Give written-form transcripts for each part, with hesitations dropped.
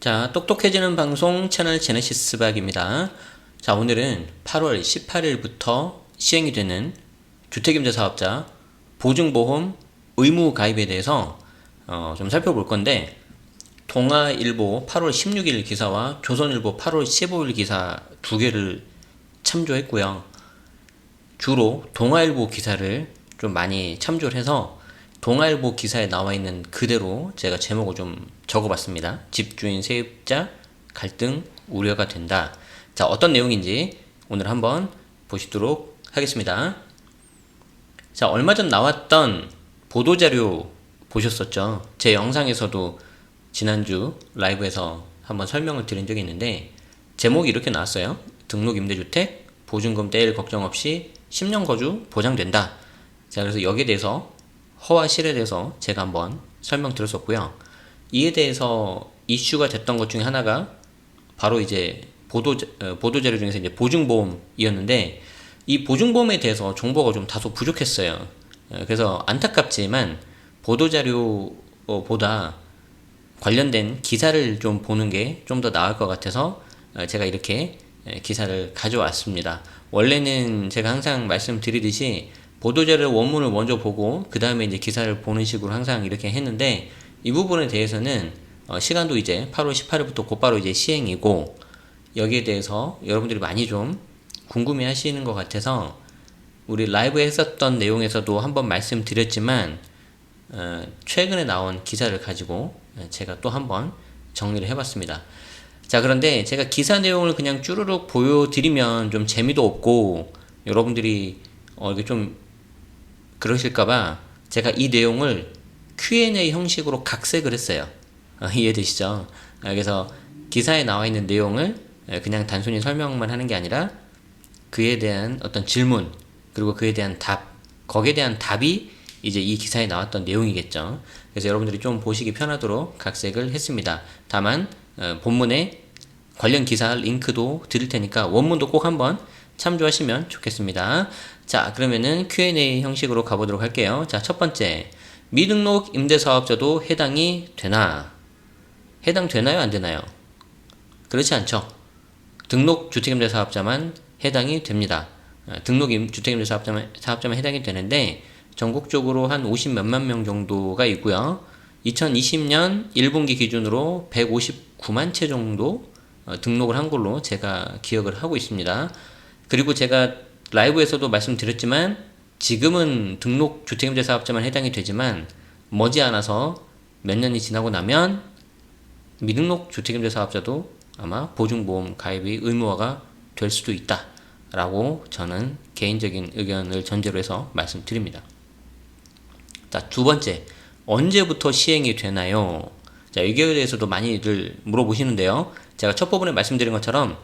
자, 똑똑해지는 방송 채널 제네시스 박입니다. 자, 오늘은 8월 18일부터 시행이 되는 주택임대사업자 보증보험 의무 가입에 대해서 좀 살펴볼 건데, 동아일보 8월 16일 기사와 조선일보 8월 15일 기사 두 개를 참조했고요. 주로 동아일보 기사를 좀 많이 참조를 해서 동아일보 기사에 나와 있는 그대로 제가 제목을 좀 적어봤습니다. 집주인 세입자 갈등 우려가 된다. 자, 어떤 내용인지 오늘 한번 보시도록 하겠습니다. 자, 얼마 전 나왔던 보도자료 보셨었죠? 제 영상에서도 지난주 라이브에서 한번 설명을 드린 적이 있는데, 제목이 이렇게 나왔어요. 등록임대주택 보증금 떼일 걱정 없이 10년 거주 보장된다. 자, 그래서 여기에 대해서 허와 실에 대해서 제가 한번 설명드렸었고요. 이에 대해서 이슈가 됐던 것 중에 하나가 바로 이제 보도자료 중에서 이제 보증보험이었는데, 이 보증보험에 대해서 정보가 좀 다소 부족했어요. 그래서 안타깝지만 보도자료보다 관련된 기사를 좀 보는 게 좀 더 나을 것 같아서 제가 이렇게 기사를 가져왔습니다. 원래는 제가 항상 말씀드리듯이 보도자료 원문을 먼저 보고 그 다음에 이제 기사를 보는 식으로 항상 이렇게 했는데, 이 부분에 대해서는 시간도 이제 8월 18일부터 곧바로 이제 시행이고, 여기에 대해서 여러분들이 많이 좀 궁금해 하시는 것 같아서 우리 라이브에 했었던 내용에서도 한번 말씀드렸지만, 최근에 나온 기사를 가지고 제가 또 한번 정리를 해봤습니다. 자, 그런데 제가 기사 내용을 그냥 쭈루룩 보여드리면 좀 재미도 없고 여러분들이 이게 좀 그러실까봐 제가 이 내용을 Q&A 형식으로 각색을 했어요. 이해되시죠? 그래서 기사에 나와 있는 내용을 그냥 단순히 설명만 하는 게 아니라 그에 대한 어떤 질문, 그리고 그에 대한 답, 거기에 대한 답이 이제 이 기사에 나왔던 내용이겠죠. 그래서 여러분들이 좀 보시기 편하도록 각색을 했습니다. 다만 본문에 관련 기사 링크도 드릴 테니까 원문도 꼭 한번 참조하시면 좋겠습니다. 자, 그러면은 Q&A 형식으로 가보도록 할게요. 자, 첫 번째, 미등록 임대사업자도 해당이 되나? 해당되나요? 안 되나요? 그렇지 않죠. 등록 주택임대사업자만 해당이 됩니다. 등록 주택임대사업자만 해당이 되는데, 전국적으로 한 50 몇만 명 정도가 있고요. 2020년 1분기 기준으로 159만 채 정도 등록을 한 걸로 제가 기억을 하고 있습니다. 그리고 제가 라이브에서도 말씀드렸지만, 지금은 등록 주택임대사업자만 해당이 되지만 머지않아서 몇 년이 지나고 나면 미등록 주택임대사업자도 아마 보증보험 가입이 의무화가 될 수도 있다 라고 저는 개인적인 의견을 전제로 해서 말씀드립니다. 자, 두 번째, 언제부터 시행이 되나요? 자, 이거에 대해서도 많이들 물어보시는데요. 제가 첫 부분에 말씀드린 것처럼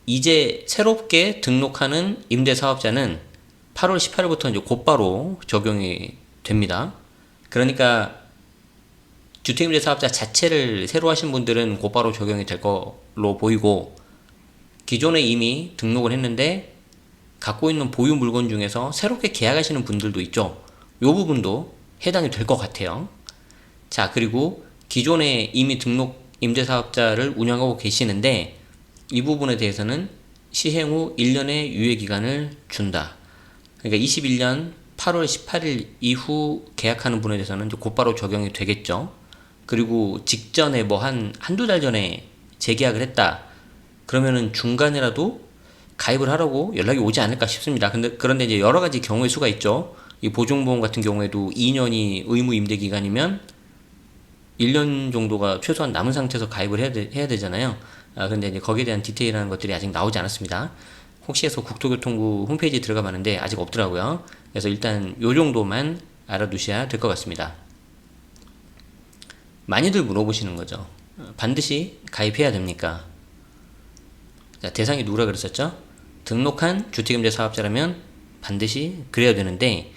이제 새롭게 등록하는 임대사업자는 8월 18일부터 이제 곧바로 적용이 됩니다. 그러니까 주택임대사업자 자체를 새로 하신 분들은 곧바로 적용이 될 걸로 보이고, 기존에 이미 등록을 했는데 갖고 있는 보유 물건 중에서 새롭게 계약하시는 분들도 있죠. 이 부분도 해당이 될 것 같아요. 자, 그리고 기존에 이미 등록 임대사업자를 운영하고 계시는데 이 부분에 대해서는 시행 후 1년의 유예기간을 준다. 그러니까 21년 8월 18일 이후 계약하는 분에 대해서는 이제 곧바로 적용이 되겠죠. 그리고 직전에 뭐 한두 달 전에 재계약을 했다. 그러면은 중간이라도 가입을 하라고 연락이 오지 않을까 싶습니다. 그런데 이제 여러 가지 경우의 수가 있죠. 이 보증보험 같은 경우에도 2년이 의무 임대 기간이면 1년 정도가 최소한 남은 상태에서 가입을 해야 되잖아요. 그런데 이제 거기에 대한 디테일한 것들이 아직 나오지 않았습니다. 혹시 해서 국토교통부 홈페이지에 들어가 봤는데 아직 없더라고요. 그래서 일단 요 정도만 알아두셔야 될 것 같습니다. 많이들 물어보시는 거죠. 반드시 가입해야 됩니까? 자, 대상이 누구라 그랬었죠? 등록한 주택임대사업자라면 반드시 그래야 되는데,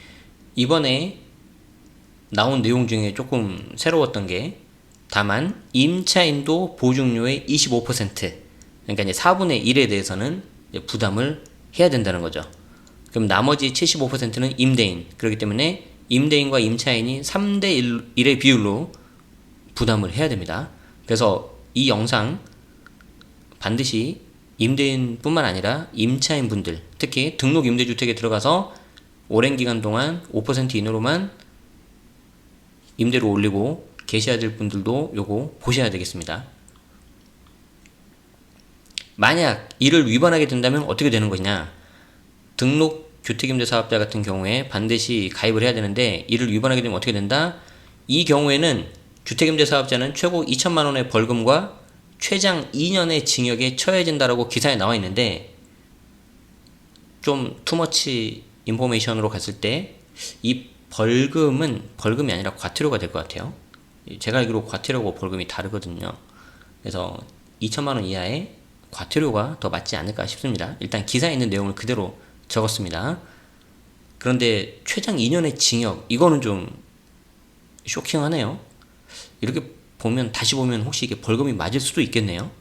이번에 나온 내용 중에 조금 새로웠던 게, 다만 임차인도 보증료의 25%, 그러니까 이제 4분의 1에 대해서는 부담을 해야 된다는 거죠. 그럼 나머지 75%는 임대인, 그렇기 때문에 임대인과 임차인이 3대 1의 비율로 부담을 해야 됩니다. 그래서 이 영상 반드시 임대인뿐만 아니라 임차인 분들, 특히 등록 임대주택에 들어가서 오랜 기간 동안 5% 이내로만 임대료 올리고 계셔야 될 분들도 요거 보셔야 되겠습니다. 만약 이를 위반하게 된다면 어떻게 되는 거냐? 등록 주택임대사업자 같은 경우에 반드시 가입을 해야 되는데, 이를 위반하게 되면 어떻게 된다? 이 경우에는 주택임대사업자는 최고 2천만 원의 벌금과 최장 2년의 징역에 처해진다라고 기사에 나와 있는데, 좀 투머치 인포메이션으로 갔을 때 이 벌금은 벌금이 아니라 과태료가 될 것 같아요. 제가 알기로 과태료고 벌금이 다르거든요. 그래서 2천만 원 이하의 과태료가 더 맞지 않을까 싶습니다. 일단 기사에 있는 내용을 그대로 적었습니다. 그런데 최장 2년의 징역, 이거는 좀 쇼킹하네요. 이렇게 보면, 다시 보면 혹시 이게 벌금이 맞을 수도 있겠네요.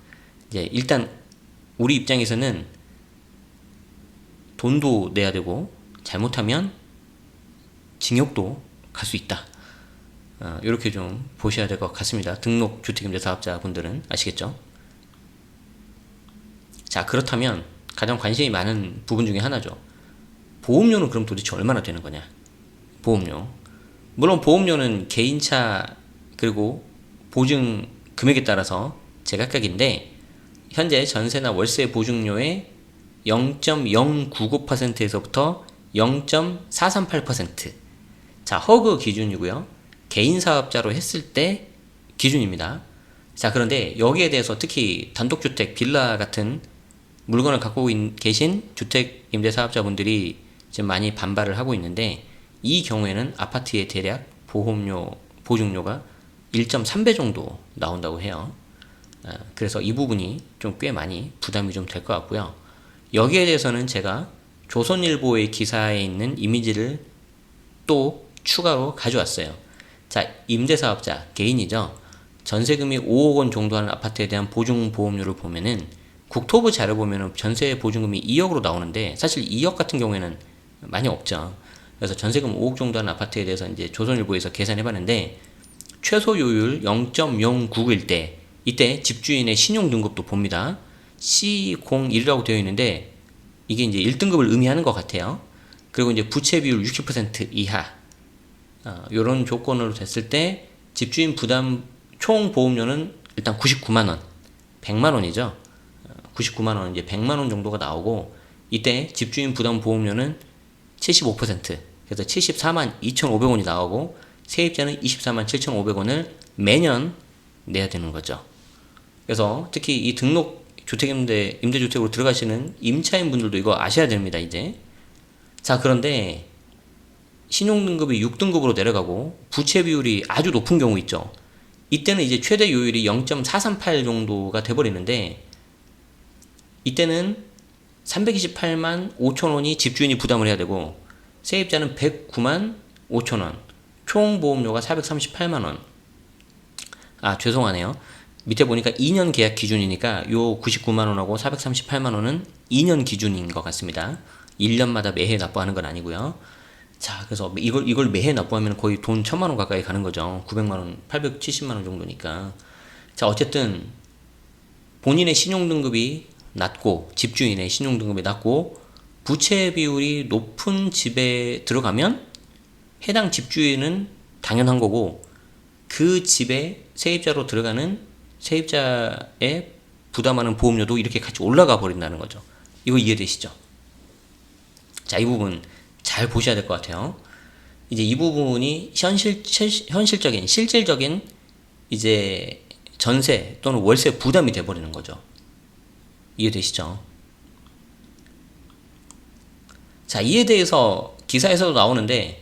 이제 일단 우리 입장에서는 돈도 내야 되고 잘못하면 징역도 갈 수 있다. 이렇게 좀 보셔야 될 것 같습니다. 등록 주택임대사업자 분들은 아시겠죠? 자, 그렇다면 가장 관심이 많은 부분 중에 하나죠. 보험료는 그럼 도대체 얼마나 되는 거냐? 보험료. 물론 보험료는 개인차 그리고 보증 금액에 따라서 제각각인데, 현재 전세나 월세 보증료의 0.099%에서부터 0.438%. 자, 허그 기준이고요. 개인 사업자로 했을 때 기준입니다. 자, 그런데 여기에 대해서 특히 단독주택, 빌라 같은 물건을 갖고 계신 주택 임대사업자분들이 지금 많이 반발을 하고 있는데, 이 경우에는 아파트의 대략 보험료, 보증료가 1.3배 정도 나온다고 해요. 그래서 이 부분이 좀 꽤 많이 부담이 좀 될 것 같고요. 여기에 대해서는 제가 조선일보의 기사에 있는 이미지를 또 추가로 가져왔어요. 자, 임대사업자, 개인이죠. 전세금이 5억 원 정도 하는 아파트에 대한 보증보험료를 보면은, 국토부 자료 보면은 전세 보증금이 2억으로 나오는데, 사실 2억 같은 경우에는 많이 없죠. 그래서 전세금 5억 정도 하는 아파트에 대해서 이제 조선일보에서 계산해봤는데, 최소 요율 0.099일 때, 이때 집주인의 신용등급도 봅니다. C01이라고 되어 있는데, 이게 이제 1등급을 의미하는 것 같아요. 그리고 이제 부채 비율 60% 이하, 요런 조건으로 됐을 때 집주인 부담 총 보험료는 일단 99만원, 100만원이죠. 99만원, 이제 100만원 정도가 나오고, 이때 집주인 부담 보험료는 75%, 그래서 74만 2,500원이 나오고, 세입자는 24만 7,500원을 매년 내야 되는 거죠. 그래서 특히 이 등록 임대주택으로 들어가시는 임차인 분들도 이거 아셔야 됩니다, 이제. 자, 그런데 신용등급이 6등급으로 내려가고 부채 비율이 아주 높은 경우 있죠. 이때는 이제 최대 요율이 0.438 정도가 돼버리는데, 이때는 328만 5천원이 집주인이 부담을 해야 되고, 세입자는 109만 5천원, 총 보험료가 438만원. 죄송하네요. 밑에 보니까 2년 계약 기준이니까 요 99만원하고 438만원은 2년 기준인 것 같습니다. 1년마다 매해 납부하는 건 아니고요. 자, 그래서 이걸 매해 납부하면 거의 돈 1000만원 가까이 가는 거죠. 900만원, 870만원 정도니까. 자, 어쨌든 본인의 신용등급이 낮고, 집주인의 신용등급이 낮고, 부채 비율이 높은 집에 들어가면 해당 집주인은 당연한 거고, 그 집에 세입자로 들어가는 세입자의 부담하는 보험료도 이렇게 같이 올라가 버린다는 거죠. 이거 이해되시죠? 자, 이 부분 잘 보셔야 될 것 같아요. 이제 이 부분이 현실적인, 실질적인 이제 전세 또는 월세 부담이 돼버리는 거죠. 이해되시죠? 자, 이에 대해서 기사에서도 나오는데,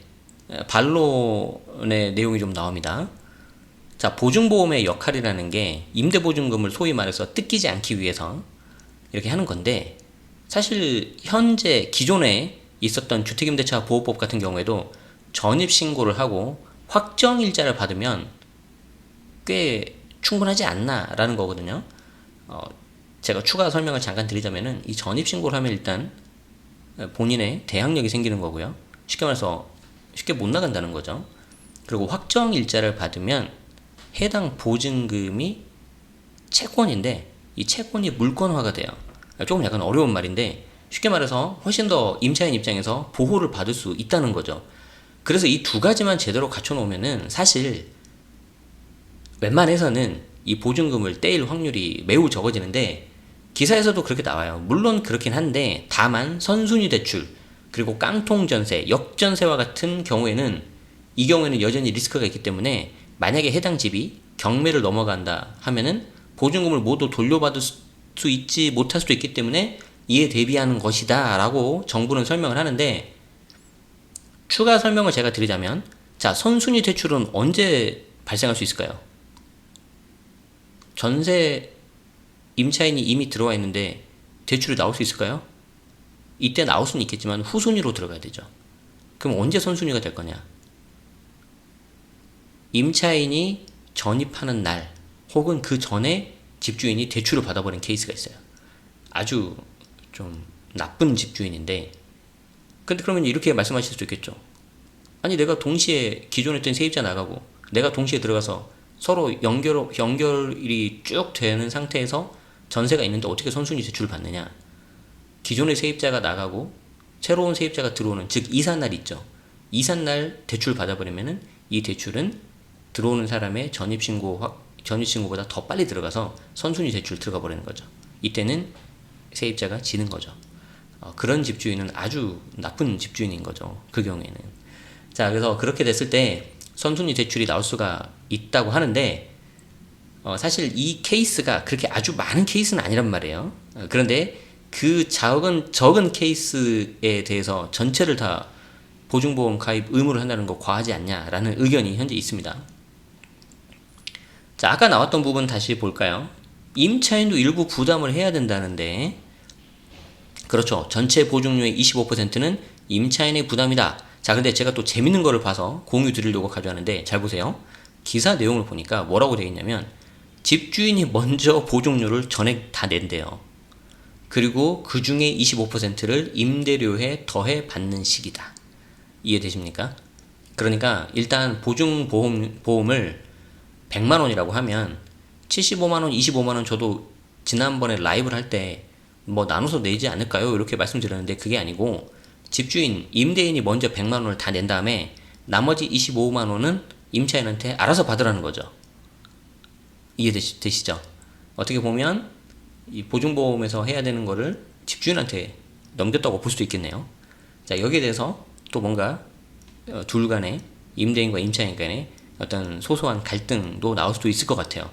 반론의 내용이 좀 나옵니다. 자, 보증보험의 역할이라는 게 임대보증금을 소위 말해서 뜯기지 않기 위해서 이렇게 하는 건데, 사실 현재 기존에 있었던 주택임대차 보호법 같은 경우에도 전입신고를 하고 확정일자를 받으면 꽤 충분하지 않나 라는 거거든요. 제가 추가 설명을 잠깐 드리자면은, 이 전입신고를 하면 일단 본인의 대항력이 생기는 거고요. 쉽게 말해서 쉽게 못 나간다는 거죠. 그리고 확정일자를 받으면 해당 보증금이 채권인데 이 채권이 물권화가 돼요. 조금 약간 어려운 말인데 쉽게 말해서 훨씬 더 임차인 입장에서 보호를 받을 수 있다는 거죠. 그래서 이 두 가지만 제대로 갖춰놓으면은 사실 웬만해서는 이 보증금을 떼일 확률이 매우 적어지는데 기사에서도 그렇게 나와요. 물론 그렇긴 한데 다만 선순위 대출 그리고 깡통 전세, 역전세와 같은 경우에는 이 경우에는 여전히 리스크가 있기 때문에 만약에 해당 집이 경매를 넘어간다 하면은 보증금을 모두 돌려받을 수 있지 못할 수도 있기 때문에 이에 대비하는 것이다 라고 정부는 설명을 하는데 추가 설명을 제가 드리자면 자 선순위 대출은 언제 발생할 수 있을까요? 전세 임차인이 이미 들어와 있는데 대출이 나올 수 있을까요? 이때 나올 수는 있겠지만 후순위로 들어가야 되죠. 그럼 언제 선순위가 될 거냐? 임차인이 전입하는 날 혹은 그 전에 집주인이 대출을 받아버린 케이스가 있어요. 아주 좀 나쁜 집주인인데 근데 그러면 이렇게 말씀하실 수 있겠죠. 아니 내가 동시에 기존에 있던 세입자 나가고 내가 동시에 들어가서 서로 연결이 쭉 되는 상태에서 전세가 있는데 어떻게 선순위 대출을 받느냐. 기존의 세입자가 나가고 새로운 세입자가 들어오는 즉 이삿날 있죠. 이삿날 대출 받아버리면은 이 대출은 들어오는 사람의 전입신고보다 더 빨리 들어가서 선순위 대출 들어가 버리는 거죠. 이때는 세입자가 지는 거죠. 그런 집주인은 아주 나쁜 집주인인 거죠. 그 경우에는. 자, 그래서 그렇게 됐을 때 선순위 대출이 나올 수가 있다고 하는데 사실 이 케이스가 그렇게 아주 많은 케이스는 아니란 말이에요. 그런데 그 적은 케이스에 대해서 전체를 다 보증보험 가입 의무를 한다는 거 과하지 않냐라는 의견이 현재 있습니다. 자, 아까 나왔던 부분 다시 볼까요? 임차인도 일부 부담을 해야 된다는데 그렇죠. 전체 보증료의 25%는 임차인의 부담이다. 자, 근데 제가 또 재밌는 거를 봐서 공유 드리려고 가져왔는데 잘 보세요. 기사 내용을 보니까 뭐라고 되어 있냐면 집주인이 먼저 보증료를 전액 다 낸대요. 그리고 그 중에 25%를 임대료에 더해 받는 식이다. 이해되십니까? 그러니까 일단 보증보험을 100만원이라고 하면 75만원, 25만원 저도 지난번에 라이브를 할 때 뭐 나눠서 내지 않을까요? 이렇게 말씀드렸는데 그게 아니고 집주인, 임대인이 먼저 100만원을 다 낸 다음에 나머지 25만원은 임차인한테 알아서 받으라는 거죠. 이해되시죠? 어떻게 보면 이 보증보험에서 해야 되는 거를 집주인한테 넘겼다고 볼 수도 있겠네요. 자, 여기에 대해서 또 뭔가 둘 간의 임대인과 임차인 간의 어떤 소소한 갈등도 나올 수도 있을 것 같아요.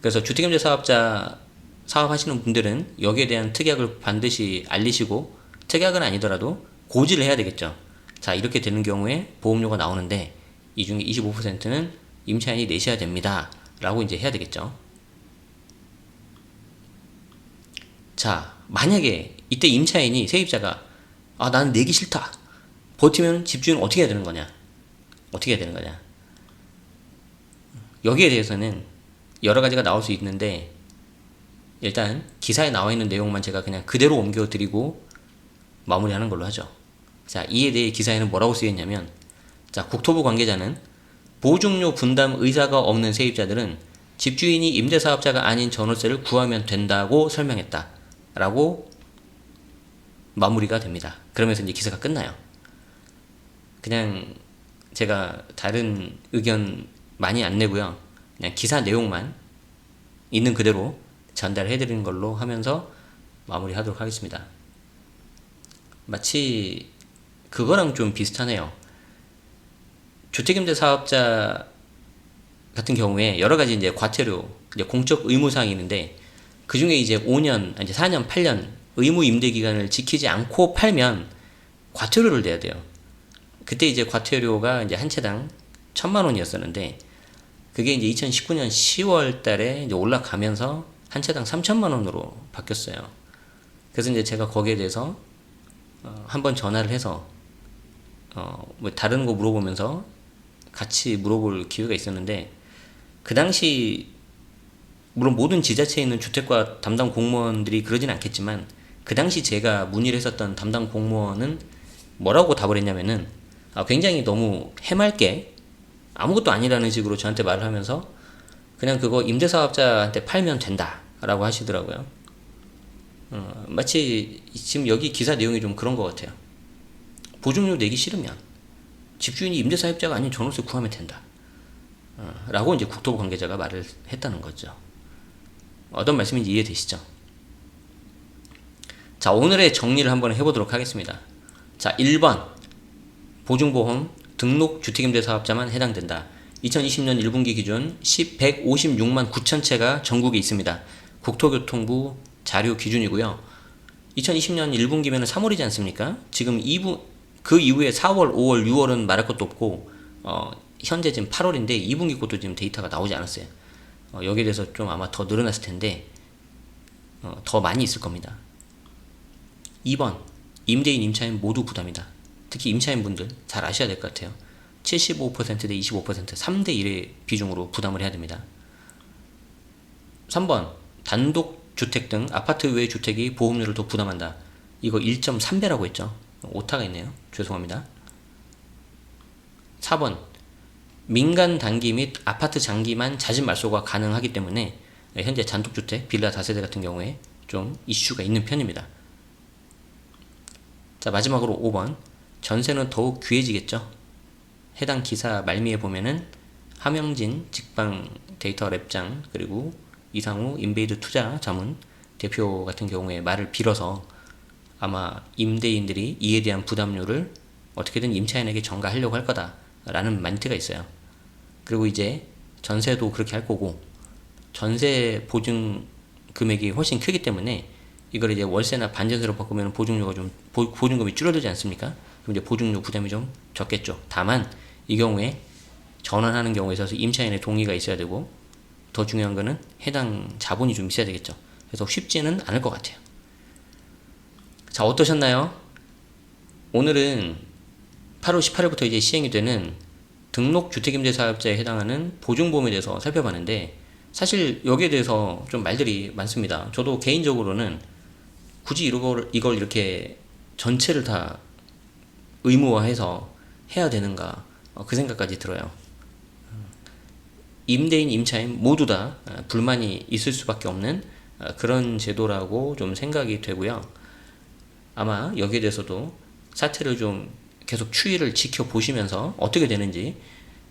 그래서 주택임대 사업자 사업하시는 분들은 여기에 대한 특약을 반드시 알리시고 특약은 아니더라도 고지를 해야 되겠죠. 자, 이렇게 되는 경우에 보험료가 나오는데 이 중에 25%는 임차인이 내셔야 됩니다 라고 이제 해야 되겠죠. 자, 만약에 이때 임차인이 세입자가 나는 내기 싫다 버티면 집주인은 어떻게 해야 되는 거냐? 어떻게 해야 되는 거냐? 여기에 대해서는 여러 가지가 나올 수 있는데 일단 기사에 나와 있는 내용만 제가 그냥 그대로 옮겨 드리고 마무리하는 걸로 하죠. 자, 이에 대해 기사에는 뭐라고 쓰였냐면 자, 국토부 관계자는 보증료 분담 의사가 없는 세입자들은 집주인이 임대사업자가 아닌 전월세를 구하면 된다고 설명했다 라고 마무리가 됩니다. 그러면서 이제 기사가 끝나요. 그냥 제가 다른 의견 많이 안 내고요. 그냥 기사 내용만 있는 그대로 전달해 드리는 걸로 하면서 마무리하도록 하겠습니다. 마치 그거랑 좀 비슷하네요. 주택임대 사업자 같은 경우에 여러 가지 이제 과태료, 이제 공적 의무사항이 있는데 그 중에 이제 5년, 이제 4년, 8년 의무 임대 기간을 지키지 않고 팔면 과태료를 내야 돼요. 그때 이제 과태료가 이제 한 채당 1,000만 원이었었는데 그게 이제 2019년 10월 달에 이제 올라가면서 한 채당 3,000만 원으로 바뀌었어요. 그래서 이제 제가 거기에 대해서 한번 전화를 해서 뭐 다른 거 물어보면서 같이 물어볼 기회가 있었는데 그 당시 물론 모든 지자체에 있는 주택과 담당 공무원들이 그러진 않겠지만 그 당시 제가 문의를 했었던 담당 공무원은 뭐라고 답을 했냐면은 굉장히 너무 해맑게 아무것도 아니라는 식으로 저한테 말을 하면서 그냥 그거 임대사업자한테 팔면 된다라고 하시더라고요. 마치 지금 여기 기사 내용이 좀 그런 것 같아요. 보증료 내기 싫으면 집주인이 임대사업자가 아닌 전월세 구하면 된다. 라고 이제 국토부 관계자가 말을 했다는 거죠. 어떤 말씀인지 이해되시죠? 자, 오늘의 정리를 한번 해보도록 하겠습니다. 자, 1번 보증보험 등록 주택임대사업자만 해당된다. 2020년 1분기 기준 156만 9천 채가 전국에 있습니다. 국토교통부 자료 기준이고요. 2020년 1분기면 3월이지 않습니까? 지금 그 이후에 4월, 5월, 6월은 말할 것도 없고 현재 지금 8월인데 2분기 것도 지금 데이터가 나오지 않았어요. 여기에 대해서 좀 아마 더 늘어났을 텐데 더 많이 있을 겁니다. 2번 임대인, 임차인 모두 부담이다. 특히 임차인분들 잘 아셔야 될 것 같아요. 75%대 25%, 3대 1의 비중으로 부담을 해야 됩니다. 3번 단독주택 등 아파트 외 주택이 보험료를 더 부담한다. 이거 1.3배라고 했죠. 오타가 있네요. 죄송합니다. 4번 민간 단기 및 아파트 장기만 자진 말소가 가능하기 때문에 현재 단독주택, 빌라 다세대 같은 경우에 좀 이슈가 있는 편입니다. 자, 마지막으로 5번 전세는 더욱 귀해지겠죠. 해당 기사 말미에 보면은 함영진 직방 데이터 랩장 그리고 이상우 인베이드 투자 자문 대표 같은 경우에 말을 빌어서 아마 임대인들이 이에 대한 부담료를 어떻게든 임차인에게 전가하려고 할 거다라는 멘트가 있어요. 그리고 이제 전세도 그렇게 할 거고 전세 보증 금액이 훨씬 크기 때문에 이걸 이제 월세나 반전세로 바꾸면 보증료가 좀 보증금이 줄어들지 않습니까? 그럼 이제 보증료 부담이 좀 적겠죠. 다만 이 경우에 전환하는 경우에 있어서 임차인의 동의가 있어야 되고 더 중요한 거는 해당 자본이 좀 있어야 되겠죠. 그래서 쉽지는 않을 것 같아요. 자, 어떠셨나요? 오늘은 8월 18일부터 이제 시행이 되는 등록주택임대사업자에 해당하는 보증보험에 대해서 살펴봤는데 사실 여기에 대해서 좀 말들이 많습니다. 저도 개인적으로는 굳이 이걸 이렇게 전체를 다 의무화해서 해야 되는가 그 생각까지 들어요. 임대인, 임차인 모두 다 불만이 있을 수밖에 없는 그런 제도라고 좀 생각이 되고요. 아마 여기에 대해서도 사태를 좀 계속 추이를 지켜보시면서 어떻게 되는지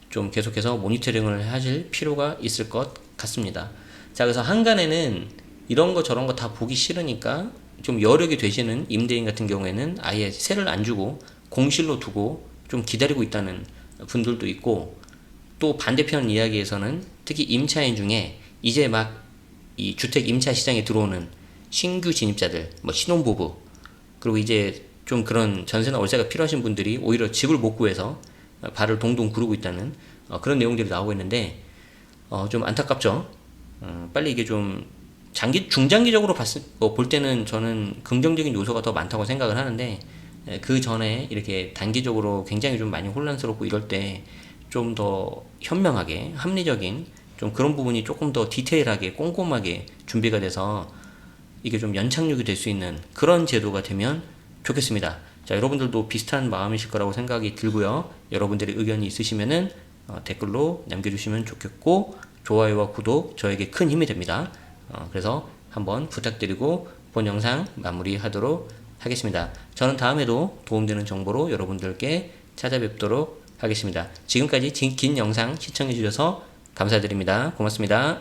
좀 계속해서 모니터링을 하실 필요가 있을 것 같습니다. 자, 그래서 한간에는 이런 거 저런 거 다 보기 싫으니까 좀 여력이 되시는 임대인 같은 경우에는 아예 세를 안 주고 공실로 두고 좀 기다리고 있다는 분들도 있고, 또 반대편 이야기에서는 특히 임차인 중에 이제 막 이 주택 임차 시장에 들어오는 신규 진입자들, 뭐 신혼부부, 그리고 이제 좀 그런 전세나 월세가 필요하신 분들이 오히려 집을 못 구해서 발을 동동 구르고 있다는 그런 내용들이 나오고 있는데 좀 안타깝죠. 빨리 이게 좀 중장기적으로 볼 때는 저는 긍정적인 요소가 더 많다고 생각을 하는데 그 전에 이렇게 단기적으로 굉장히 좀 많이 혼란스럽고 이럴 때 좀 더 현명하게 합리적인 좀 그런 부분이 조금 더 디테일하게 꼼꼼하게 준비가 돼서 이게 좀 연착륙이 될 수 있는 그런 제도가 되면 좋겠습니다. 자, 여러분들도 비슷한 마음이실 거라고 생각이 들고요. 여러분들의 의견이 있으시면은 댓글로 남겨주시면 좋겠고, 좋아요와 구독 저에게 큰 힘이 됩니다. 그래서 한번 부탁드리고 본 영상 마무리하도록 하겠습니다. 저는 다음에도 도움되는 정보로 여러분들께 찾아뵙도록 하겠습니다. 지금까지 긴 영상 시청해주셔서 감사드립니다. 고맙습니다.